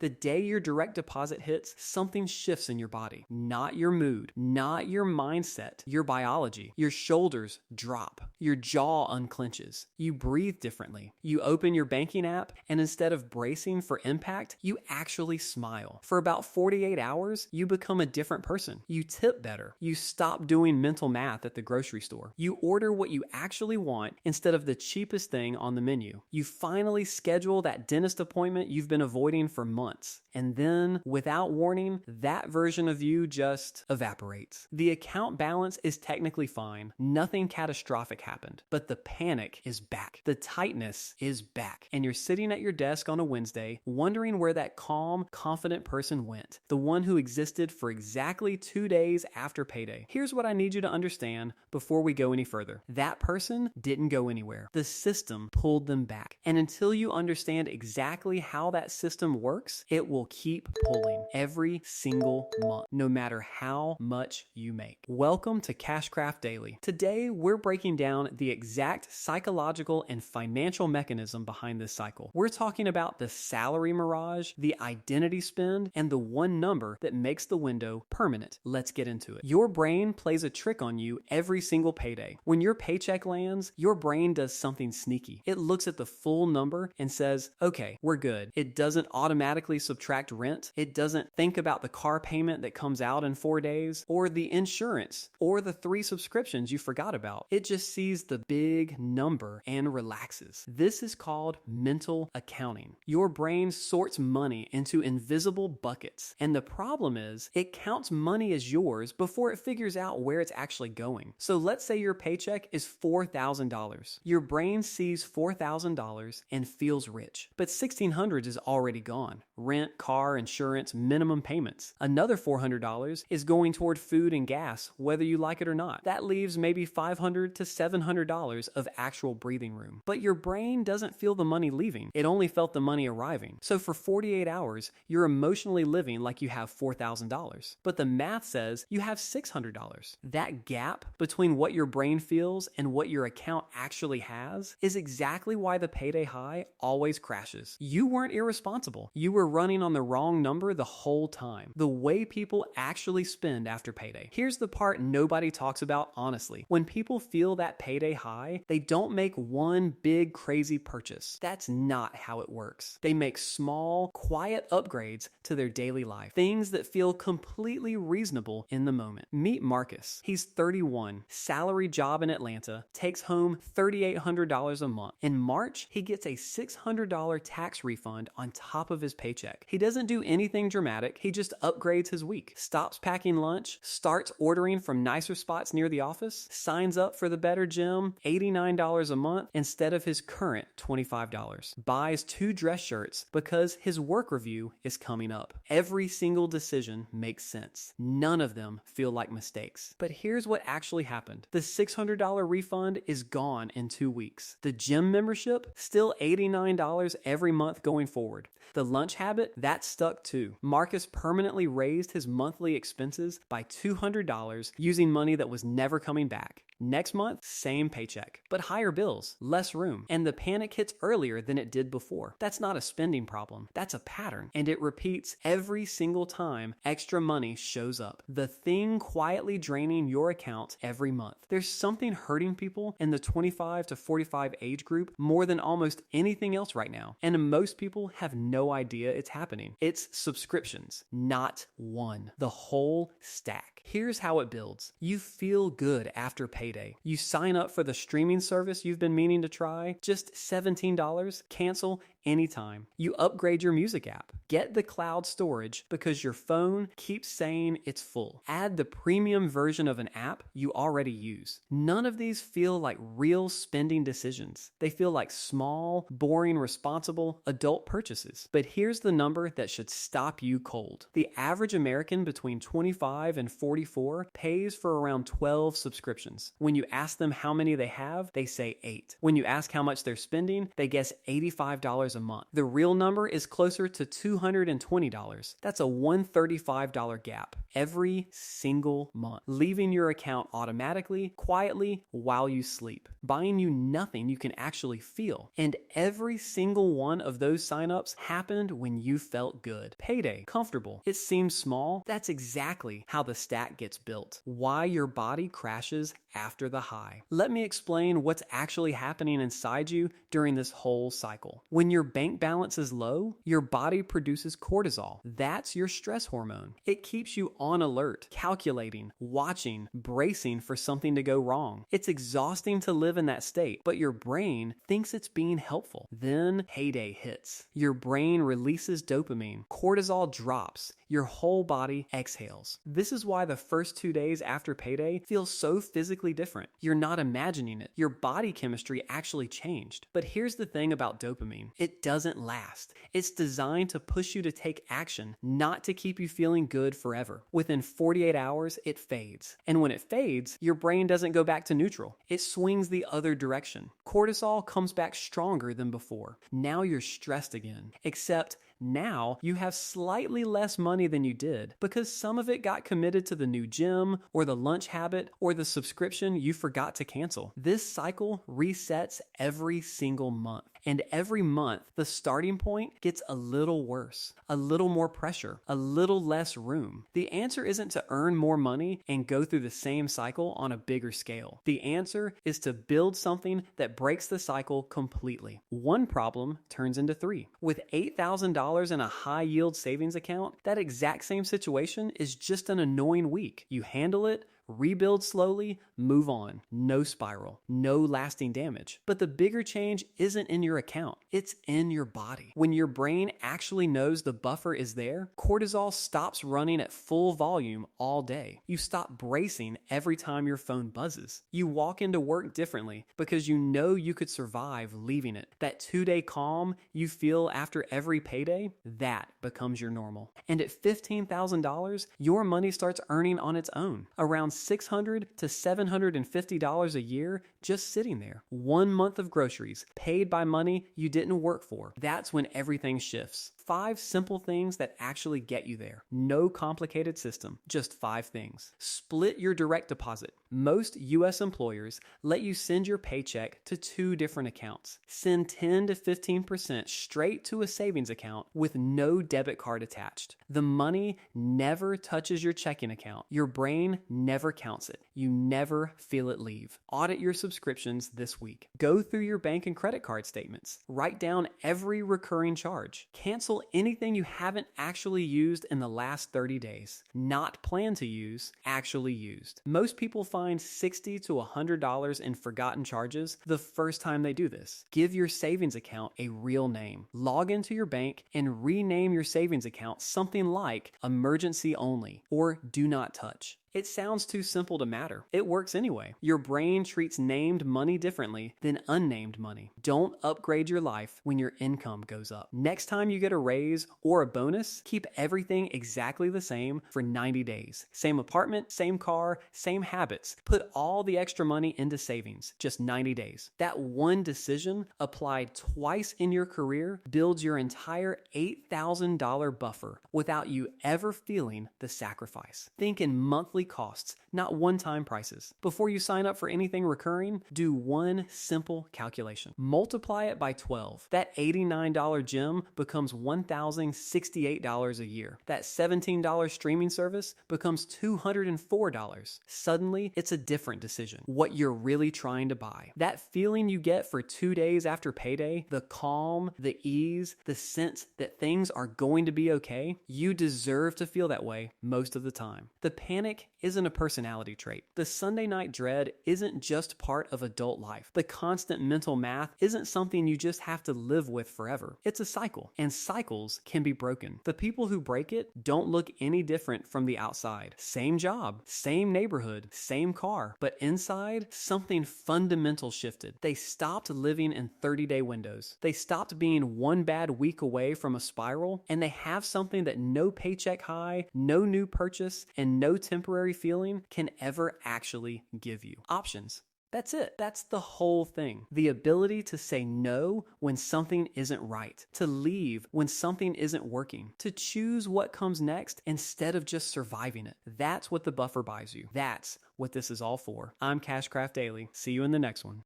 The day your direct deposit hits, something shifts in your body. Not your mood, not your mindset, your biology. Your shoulders drop. Your jaw unclenches. You breathe differently. You open your banking app, and instead of bracing for impact, you actually smile. For about 48 hours, you become a different person. You tip better. You stop doing mental math at the grocery store. You order what you actually want instead of the cheapest thing on the menu. You finally schedule that dentist appointment you've been avoiding for months. And then, without warning, that version of you just evaporates. The account balance is technically fine. Nothing catastrophic happened. But the panic is back. The tightness is back. And you're sitting at your desk on a Wednesday, wondering where that calm, confident person went. The one who existed for exactly 2 days after payday. Here's what I need you to understand before we go any further. That person didn't go anywhere. The system pulled them back. And until you understand exactly how that system works, it will keep pulling every single month, no matter how much you make. Welcome to CashCraft Daily. Today, we're breaking down the exact psychological and financial mechanism behind this cycle. We're talking about the salary mirage, the identity spend, and the one number that makes the window permanent. Let's get into it. Your brain plays a trick on you every single payday. When your paycheck lands, your brain does something sneaky. It looks at the full number and says, okay, we're good. It doesn't automatically subtract rent. It doesn't think about the car payment that comes out in 4 days, or the insurance, or the 3 subscriptions you forgot about. It just sees the big number and relaxes. This is called mental accounting. Your brain sorts money into invisible buckets, and the problem is it counts money as yours before it figures out where it's actually going. So let's say your paycheck is $4,000. Your brain sees $4,000 and feels rich, but $1,600 is already gone. Rent, car, insurance, minimum payments. Another $400 is going toward food and gas, whether you like it or not. That leaves maybe $500 to $700 of actual breathing room. But your brain doesn't feel the money leaving. It only felt the money arriving. So for 48 hours, you're emotionally living like you have $4,000. But the math says you have $600. That gap between what your brain feels and what your account actually has is exactly why the payday high always crashes. You weren't irresponsible. You were running on the wrong number the whole time. The way people actually spend after payday. Here's the part nobody talks about honestly. When people feel that payday high, they don't make one big crazy purchase. That's not how it works. They make small, quiet upgrades to their daily life. Things that feel completely reasonable in the moment. Meet Marcus. He's 31, salary job in Atlanta, takes home $3,800 a month. In March, he gets a $600 tax refund on top of his paycheck. He doesn't do anything dramatic. He just upgrades his week, stops packing lunch, starts ordering from nicer spots near the office, signs up for the better gym, $89 a month instead of his current $25, buys 2 dress shirts because his work review is coming up. Every single decision makes sense. None of them feel like mistakes. But here's what actually happened. The $600 refund is gone in 2 weeks. The gym membership, still $89 every month going forward. The lunch habit, that stuck too. Marcus permanently raised his monthly expenses by $200 using money that was never coming back. Next month, same paycheck, but higher bills, less room, and the panic hits earlier than it did before. That's not a spending problem. That's a pattern, and it repeats every single time extra money shows up. The thing quietly draining your account every month. There's something hurting people in the 25 to 45 age group more than almost anything else right now, and most people have no idea it's happening. It's subscriptions, not one. The whole stack. Here's how it builds. You feel good after payday. You sign up for the streaming service you've been meaning to try, just $17, cancel anytime. You upgrade your music app. Get the cloud storage because your phone keeps saying it's full. Add the premium version of an app you already use. None of these feel like real spending decisions. They feel like small, boring, responsible adult purchases. But here's the number that should stop you cold. The average American between 25 and 44 pays for around 12 subscriptions. When you ask them how many they have, they say 8. When you ask how much they're spending, they guess $85 $100 a month. The real number is closer to $220. That's a $135 gap every single month, leaving your account automatically, quietly, while you sleep, buying you nothing you can actually feel. And every single one of those signups happened when you felt good. Payday, comfortable. It seems small. That's exactly how the stack gets built. Why your body crashes after the high. Let me explain what's actually happening inside you during this whole cycle. When your bank balance is low, your body produces cortisol. That's your stress hormone. It keeps you on alert, calculating, watching, bracing for something to go wrong. It's exhausting to live in that state, but your brain thinks it's being helpful. Then payday hits. Your brain releases dopamine. Cortisol drops. Your whole body exhales. This is why the first 2 days after payday feel so physically different. You're not imagining it. Your body chemistry actually changed. But here's the thing about dopamine. It doesn't last. It's designed to push you to take action, not to keep you feeling good forever. Within 48 hours, it fades. And when it fades, your brain doesn't go back to neutral. It swings the other direction. Cortisol comes back stronger than before. Now you're stressed again. Except now you have slightly less money than you did because some of it got committed to the new gym or the lunch habit or the subscription you forgot to cancel. This cycle resets every single month. And every month, the starting point gets a little worse, a little more pressure, a little less room. The answer isn't to earn more money and go through the same cycle on a bigger scale. The answer is to build something that breaks the cycle completely. One problem turns into three. With $8,000 in a high-yield savings account, that exact same situation is just an annoying week. You handle it, rebuild slowly, move on. No spiral, no lasting damage. But the bigger change isn't in your account, it's in your body. When your brain actually knows the buffer is there, cortisol stops running at full volume all day. You stop bracing every time your phone buzzes. You walk into work differently because you know you could survive leaving it. That 2-day calm you feel after every payday, that becomes your normal. And at $15,000, your money starts earning on its own. Around $600 to $750 a year just sitting there. 1 month of groceries paid by money you didn't work for. That's when everything shifts. 5 simple things that actually get you there. No complicated system, just 5 things. Split your direct deposit. Most US employers let you send your paycheck to 2 different accounts. Send 10 to 15% straight to a savings account with no debit card attached. The money never touches your checking account. Your brain never counts it. You never feel it leave. Audit your subscriptions this week. Go through your bank and credit card statements. Write down every recurring charge. Cancel anything you haven't actually used in the last 30 days. Not plan to use, actually used. Most people find $60 to $100 in forgotten charges the first time they do this. Give your savings account a real name. Log into your bank and rename your savings account something like emergency only or do not touch. It sounds too simple to matter. It works anyway. Your brain treats named money differently than unnamed money. Don't upgrade your life when your income goes up. Next time you get a raise or a bonus, keep everything exactly the same for 90 days. Same apartment, same car, same habits. Put all the extra money into savings, just 90 days. That one decision applied twice in your career builds your entire $8,000 buffer without you ever feeling the sacrifice. Think in monthly costs, not one-time prices. Before you sign up for anything recurring, do one simple calculation. Multiply it by 12. That $89 gym becomes $1,068 a year. That $17 streaming service becomes $204. Suddenly, it's a different decision. What you're really trying to buy. That feeling you get for 2 days after payday, the calm, the ease, the sense that things are going to be okay, you deserve to feel that way most of the time. The panic isn't a personality trait. The Sunday night dread isn't just part of adult life. The constant mental math isn't something you just have to live with forever. It's a cycle, and cycles can be broken. The people who break it don't look any different from the outside. Same job, same neighborhood, same car, but inside, something fundamental shifted. They stopped living in 30-day windows. They stopped being one bad week away from a spiral, and they have something that no paycheck high, no new purchase, and no temporary feeling can ever actually give you. Options. That's it. That's the whole thing. The ability to say no when something isn't right, to leave when something isn't working, to choose what comes next instead of just surviving it. That's what the buffer buys you. That's what this is all for. I'm CashCraft Daily. See you in the next one.